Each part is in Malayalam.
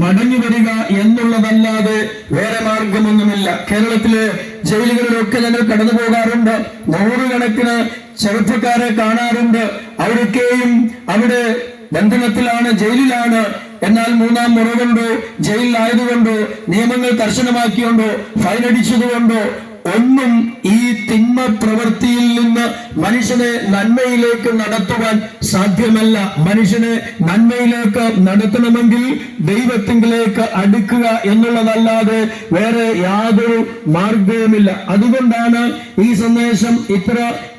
മടങ്ങി വരിക എന്നുള്ളതല്ലാതെ വേറെ മാർഗമൊന്നുമില്ല. കേരളത്തിലെ ജയിലുകളിലൊക്കെ ഞങ്ങൾ കടന്നു പോകാറുണ്ട്. നൂറുകണക്കിന് ചെറുപ്പക്കാരെ കാണാറുണ്ട്. അവരൊക്കെയും അവിടെ ബന്ധനത്തിലാണ്, ജയിലിലാണ്. എന്നാൽ മൂന്നാം മുറ കൊണ്ടോ ജയിലിലായതുകൊണ്ടോ നിയമങ്ങൾ കർശനമാക്കിയോണ്ടോ ഫൈൻ അടിച്ചതുകൊണ്ടോ ഒന്നും ഈ തിന്മ പ്രവൃത്തിയിൽ നിന്ന് മനുഷ്യനെ നന്മയിലേക്ക് നടത്തുവാൻ സാധ്യമല്ല. മനുഷ്യനെ നന്മയിലേക്ക് നടത്തണമെങ്കിൽ ദൈവത്തിങ്കിലേക്ക് അടുക്കുക എന്നുള്ളതല്ലാതെ വേറെ യാതൊരു മാർഗവുമില്ല. അതുകൊണ്ടാണ് ഈ സന്ദേശം ഇത്ര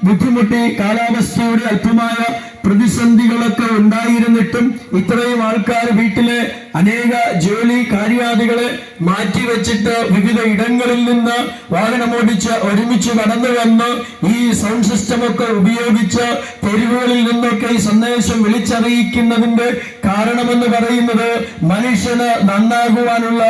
ബുദ്ധിമുട്ടി, കാലാവസ്ഥയുടെ അല്പമായ പ്രതിസന്ധികളൊക്കെ ഉണ്ടായിരുന്നിട്ടും ഇത്രയും ആൾക്കാർ വീട്ടിലെ അനേക ജോലി കാര്യാദികളെ മാറ്റിവെച്ചിട്ട് വിവിധ ഇടങ്ങളിൽ നിന്ന് വാഹനമോടിച്ച് ഒരുമിച്ച് കടന്നു വന്ന് ഈ സൗണ്ട് സിസ്റ്റം ഒക്കെ ഉപയോഗിച്ച് തെരുവുകളിൽ നിന്നൊക്കെ ഈ സന്ദേശം വിളിച്ചറിയിക്കുന്നതിന്റെ കാരണമെന്ന് പറയുന്നത് മനുഷ്യന് നന്നാകുവാനുള്ള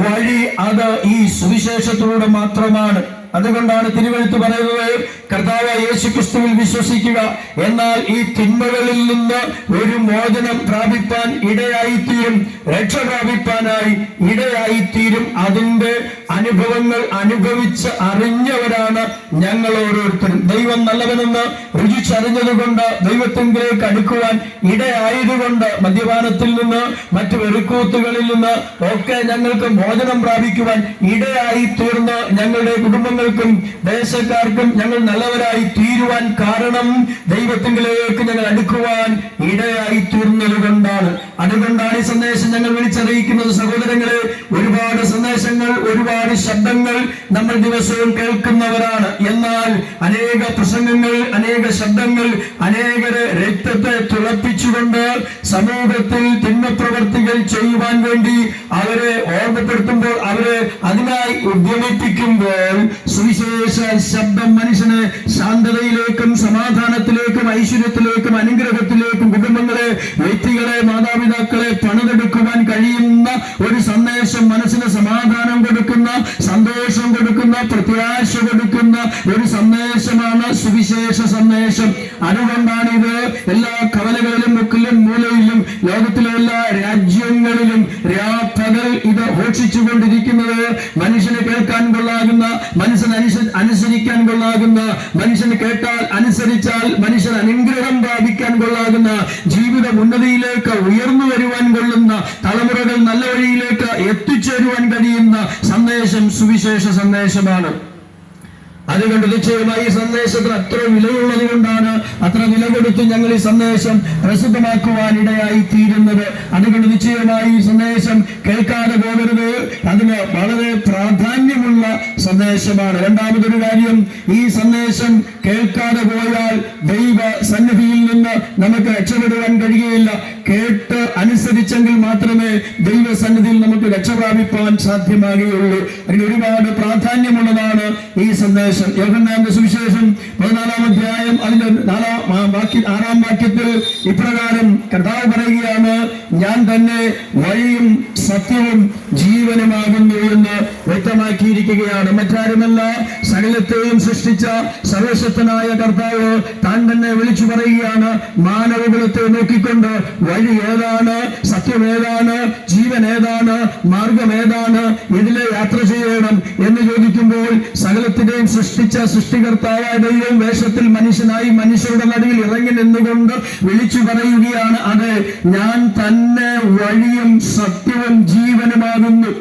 വഴി അത് ഈ സുവിശേഷത്തിലൂടെ മാത്രമാണ്. അതുകൊണ്ടാണ് തിരുവെഴുത്ത് പറയുന്നത്, കർത്താവ് യേശുക്രിസ്തുവിൽ വിശ്വസിക്കുക, എന്നാൽ ഈ തിന്മകളിൽ നിന്ന് ഒരു മോചനം പ്രാപിപ്പാൻ ഇടയായിത്തീരും, രക്ഷ പ്രാപിപ്പാനായി ഇടയായിത്തീരും. അതിന്റെ അനുഭവങ്ങൾ അനുഭവിച്ച് അറിഞ്ഞവരാണ് ഞങ്ങൾ ഓരോരുത്തരും. ദൈവം നല്ലവനെന്ന് രുചിച്ചറിഞ്ഞതുകൊണ്ട്, ദൈവത്തിലേക്ക് അടുക്കുവാൻ ഇടയായതുകൊണ്ട്, മദ്യപാനത്തിൽ നിന്ന് മറ്റു വെറുക്കൂത്തുകളിൽ നിന്ന് ഒക്കെ ഞങ്ങൾക്ക് മോചനം പ്രാപിക്കുവാൻ ഇടയായി തീർന്ന് ഞങ്ങളുടെ കുടുംബങ്ങൾക്കും ദേശക്കാർക്കും ഞങ്ങൾ നല്ലവരായി തീരുവാൻ കാരണം ദൈവത്തിലേക്ക് ഞങ്ങൾ അടുക്കുവാൻ ഇടയായി തീർന്നത് കൊണ്ടാണ്. അതുകൊണ്ടാണ് ഈ സന്ദേശം ഞങ്ങൾ വിളിച്ചറിയിക്കുന്നത്. സഹോദരങ്ങളെ, ഒരുപാട് സന്ദേശങ്ങൾ, ഒരുപാട് ശബ്ദങ്ങൾ നമ്മൾ ദിവസവും കേൾക്കുന്നവരാണ്. എന്നാൽ അനേക പ്രസംഗങ്ങൾ, അനേക ശബ്ദങ്ങൾ അനേകരെ രക്തത്തെ തിളപ്പിച്ചുകൊണ്ട് സമൂഹത്തിൽ തിന്മപ്രവർത്തികൾ ചെയ്യുവാൻ വേണ്ടി അവരെ ഓർമ്മപ്പെടുത്തുമ്പോൾ, അവരെ അതിനായി ഉദ്യമിപ്പിക്കുമ്പോൾ സുവിശേഷ ശബ്ദം മനുഷ്യനെ ശാന്തതയിലേക്കും സമാധാനത്തിലേക്കും ഐശ്വര്യത്തിലേക്കും അനുഗ്രഹത്തിലേക്കും കുടുംബങ്ങളെ, വ്യക്തികളെ, മാതാപിതാക്കളെ പണിതെടുക്കുവാൻ കഴിയുന്ന ഒരു സന്ദേശം, മനസ്സിന് സമാധാനം കൊടുക്കുന്ന, സന്തോഷം കൊടുക്കുന്ന, പ്രത്യാശ കൊടുക്കുന്ന ഒരു സന്ദേശമാണ് സുവിശേഷ സന്ദേശം. അതുകൊണ്ടാണ് ഇത് എല്ലാ കവലകളിലും മുക്കിലും മൂലയിലും ലോകത്തിലെ എല്ലാ രാജ്യങ്ങളിലും രാപ്പകൽ ഇത് ഘോഷിച്ചുകൊണ്ടിരിക്കുന്നത്. മനുഷ്യന് കേൾക്കാൻ കൊള്ളാകുന്ന, മനുഷ്യന് അനുസരിക്കാൻ കൊള്ളാകുന്ന, മനുഷ്യന് കേട്ടാൽ അനുസരിച്ചാൽ മനുഷ്യൻ അനുഗ്രഹം പ്രാപിക്കാൻ കൊള്ളാകുന്ന, ജീവിത ഉന്നതിയിലേക്ക് ഉയർന്നു വരുവാൻ കൊള്ളുന്ന, തലമുറകൾ നല്ല വഴിയിലേക്ക് എത്തിച്ചേരുവാൻ കഴിയുന്ന സന്ദേശം സുവിശേഷ സന്ദേശമാണ്. അതുകൊണ്ട് നിശ്ചയമായി ഈ സന്ദേശത്തിന് അത്ര വിലയുള്ളത് കൊണ്ടാണ്, അത്ര വില കൊടുത്ത് ഞങ്ങൾ ഈ സന്ദേശം പ്രസിദ്ധമാക്കുവാൻ ഇടയായി തീരുന്നത്. അതുകൊണ്ട് നിശ്ചയമായി ഈ സന്ദേശം കേൾക്കാതെ പോകരുത്. അതിന് വളരെ പ്രാധാന്യമുള്ള സന്ദേശമാണ്. രണ്ടാമതൊരു കാര്യം, ഈ സന്ദേശം കേൾക്കാതെ പോയാൽ ദൈവ സന്നിധിയിൽ നിന്ന് നമുക്ക് രക്ഷപ്പെടുവാൻ കഴിയുകയില്ല. കേട്ട് അനുസരിച്ചെങ്കിൽ മാത്രമേ ദൈവ സന്നിധിയിൽ നമുക്ക് രക്ഷ പ്രാപിപ്പാൻ സാധ്യമാകുകയുള്ളൂ. അതിന് ഒരുപാട് പ്രാധാന്യമുള്ളതാണ് ഈ സന്ദേശം. യോഹന്നാന്റെ സുവിശേഷം 14-ാം അധ്യായം അതിന്റെ 6-ാം വാക്യത്തിൽ ഇപ്രകാരം കർത്താവ് പറയുകയാണ്, ഞാൻ തന്നെ വഴിയും സത്യവും ജീവനുമാകുന്നു എന്ന് വ്യക്തമാക്കിയിരിക്കുകയാണ്. മറ്റാരുമല്ല, സകലത്തെയും സൃഷ്ടിച്ച സർവശക്തനായ കർത്താവ് താൻ തന്നെ വിളിച്ചു പറയുകയാണ്, മാനവകുലത്തെ നോക്കിക്കൊണ്ട് വഴി ഏതാണ്, സത്യം ഏതാണ്, ജീവൻ ഏതാണ്, മാർഗം ഏതാണ്, ഇതിലെ യാത്ര ചെയ്യണം എന്ന് ചോദിക്കുമ്പോൾ സകലത്തിന്റെയും സൃഷ്ടിച്ച സൃഷ്ടികർത്താവായ ദൈവം വേഷത്തിൽ മനുഷ്യനായി മനുഷ്യരുടെ നടുവിൽ ഇറങ്ങി നിന്നുകൊണ്ട് വിളിച്ചു പറയുകയാണ്, അതെ, ഞാൻ തന്നെ വഴിയും സത്യവും ജീവനുമാകുന്നു.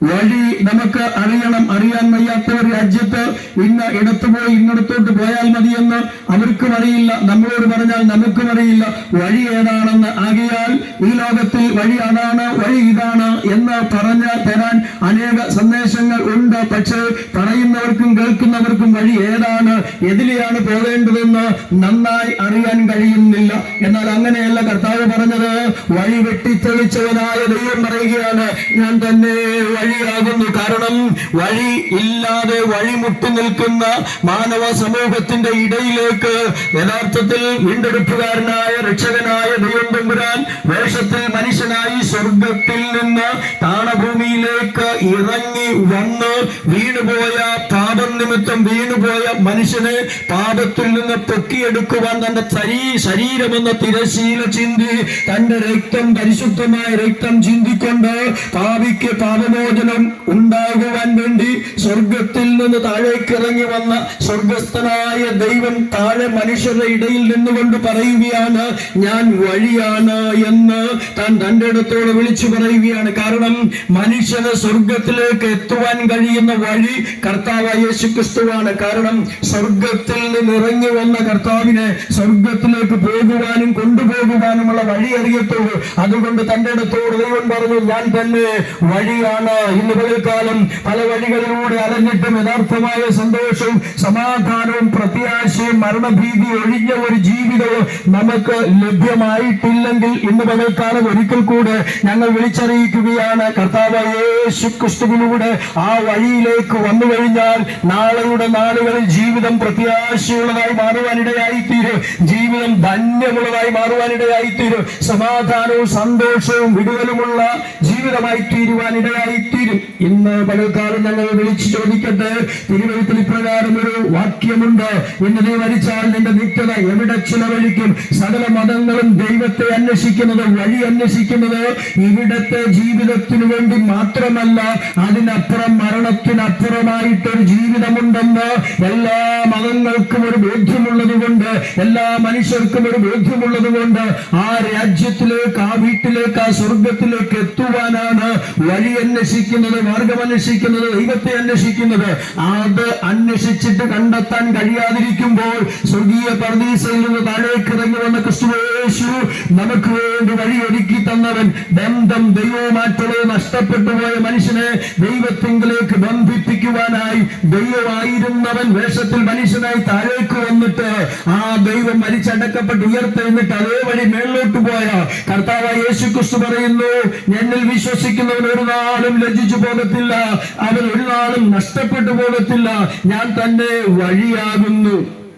വഴി നമുക്ക് അറിയണം. അറിയാൻ വയ്യാത്തവർ രാജ്യത്ത് ഇന്ന ഇടത്ത് പോയി ഇന്നിടത്തോട്ട് പോയാൽ മതിയെന്ന് അവർക്കും അറിയില്ല, നമ്മളോട് പറഞ്ഞാൽ നമുക്കും അറിയില്ല വഴി ഏതാണെന്ന്. ആകയാൽ ഈ ലോകത്തിൽ വഴി അതാണ്, വഴി ഇതാണ് എന്ന് പറഞ്ഞു തരാൻ അനേക സന്ദേശങ്ങൾ ഉണ്ട്. പക്ഷേ പറയുന്നവർക്കും കേൾക്കുന്നവർക്കും വഴി ഏതാണ്, എതിലെയാണ് പോകേണ്ടതെന്ന് നന്നായി അറിയാൻ കഴിയുന്നില്ല. എന്നാൽ അങ്ങനെയല്ല കർത്താവ് പറഞ്ഞത്. വഴി വെട്ടിത്തെളിച്ചവനായ ദൈവം പറയുകയാണ്, ഞാൻ തന്നെ വഴിയാകുന്നു. കാരണം വഴി ഇല്ലാതെ വഴിമുട്ടി നിൽക്കുന്ന മാനവ സമൂഹത്തിന്റെ ഇടയിലേക്ക് യഥാർത്ഥത്തിൽ വീണ്ടെടുപ്പുകാരനായ രക്ഷകനായ ദൈവം തമ്പുരാൻ വേഷത്തിൽ മനുഷ്യനായി സ്വർഗത്തിൽ നിന്ന് താണഭൂമിയിലേക്ക് ഇറങ്ങി വന്ന് വീണുപോയ, പാപം നിമിത്തം വീണുപോയ മനുഷ്യനെ പാപത്തിൽ നിന്ന് പൊക്കിയെടുക്കുവാൻ തന്റെ ശരീരമെന്ന തിരശീല ചിന്തി തന്റെ രക്തം, പരിശുദ്ധമായ രക്തം ചിന്തിക്കൊണ്ട് എനിക്ക് പാപമോചനം ഉണ്ടാകുവാൻ വേണ്ടി സ്വർഗത്തിൽ നിന്ന് താഴേക്ക് ഇറങ്ങി വന്ന സ്വർഗസ്ഥനായ ദൈവം താഴെ മനുഷ്യരുടെ ഇടയിൽ നിന്നുകൊണ്ട് പറയുകയാണ്, ഞാൻ വഴിയാണ് എന്ന് താൻ തന്റെ ഇടത്തോട് വിളിച്ചു പറയുകയാണ്. കാരണം മനുഷ്യന് സ്വർഗത്തിലേക്ക് എത്തുവാൻ കഴിയുന്ന വഴി കർത്താവായ യേശുക്രിസ്തുവാണ്. കാരണം സ്വർഗത്തിൽ നിന്ന് ഇറങ്ങി വന്ന കർത്താവിനെ സ്വർഗത്തിലേക്ക് പോകുവാനും കൊണ്ടുപോകുവാനുമുള്ള വഴി അറിയത്തുള്ളൂ. അതുകൊണ്ട് തന്റെ ഇടത്തോട് ദൈവം പറഞ്ഞു, ഞാൻ തന്നെ വഴിയാണ്. ഇന്ന് പകൽക്കാലം പല വഴികളിലൂടെ അലഞ്ഞിട്ടും യഥാർത്ഥമായ സന്തോഷവും സമാധാനവും പ്രത്യാശയും മരണഭീതി ഒഴിഞ്ഞ ഒരു ജീവിതവും നമുക്ക് ലഭ്യമായിട്ടില്ലെങ്കിൽ ഇന്ന് പകൽക്കാലം ഒരിക്കൽ കൂടെ ഞങ്ങൾ വിളിച്ചറിയിക്കുകയാണ്, കർത്താവായ യേശുക്രിസ്തുവിലൂടെ ആ വഴിയിലേക്ക് വന്നു കഴിഞ്ഞാൽ നാളെയുടെ നാളുകളിൽ ജീവിതം പ്രത്യാശയുള്ളതായി മാറുവാനിടയായിത്തീരും, ജീവിതം ധന്യമുള്ളതായി മാറുവാനിടയായിത്തീരും, സമാധാനവും സന്തോഷവും വിടുതലുമുള്ള ജീവിതമായി തീരുവാനിടയായിത്തീരും. ഇന്ന് പകൽക്കാലം ഞങ്ങൾ വിളിച്ചു ചോദിക്കട്ടെ, തിരുവഴുത്തിൽ ഇപ്രകാരം ഒരു വാക്യമുണ്ട്, ഇന്ന് നീ മരിച്ചാൽ നിന്റെ നിത്യത എവിടെ ചിലവഴിക്കും? സകല മതങ്ങളും ദൈവത്തെ അന്വേഷിക്കുന്നത്, വഴി അന്വേഷിക്കുന്നത് ഇവിടത്തെ ജീവിതത്തിനു വേണ്ടി മാത്രമല്ല, അതിനപ്പുറം മരണത്തിനപ്പുറമായിട്ടൊരു ജീവിതമുണ്ടെന്ന് എല്ലാ മതങ്ങൾക്കും ഒരു ബോധ്യമുള്ളത് കൊണ്ട്, എല്ലാ മനുഷ്യർക്കും ഒരു ബോധ്യമുള്ളത് കൊണ്ട് ആ രാജ്യത്തിലേക്ക്, ആ വീട്ടിലേക്ക്, ആ സ്വർഗത്തിലേക്ക് എത്തുവാനാണ് വഴി അന്വേഷിക്കുന്നത്, മാർഗം അന്വേഷിക്കുന്നത്, ദൈവത്തെ അന്വേഷിക്കുന്നത്. അത് അന്വേഷിച്ചിട്ട് കണ്ടെത്താൻ കഴിയാതിരിക്കുമ്പോൾ സ്വർഗീയ പർദീസയിൽ നിന്ന് താഴേക്ക് ഇറങ്ങി വന്ന ക്രിസ്തുയേശു നമുക്ക് വേണ്ടി വഴി ഒരുക്കി തന്നവൻ, ബന്ധം ദൈവവുമായിട്ടുള്ളത് നഷ്ടപ്പെട്ടു പോയ മനുഷ്യനെ ദൈവത്തിങ്കിലേക്ക് ബന്ധിപ്പിക്കുവാനായി ദൈവമായിരുന്നവൻ വേഷത്തിൽ മനുഷ്യനായി താഴേക്ക് വന്നിട്ട് ആ ദൈവം മരിച്ചടക്കപ്പെട്ട് ഉയർത്തെഴുന്നിട്ട് അതേ വഴി മേളിലോട്ട് പോയ കർത്താവായ യേശുക്രിസ്തു പറയുന്നു, എന്നിൽ വിശ്വസിക്കുന്നവൻ ഒരു നാളും ലജ്ജിച്ചു പോകത്തില്ല, അവൻ ഒരു നാളും നഷ്ടപ്പെട്ടു പോകത്തില്ല, ഞാൻ തന്നെ വഴിയാകുന്നു.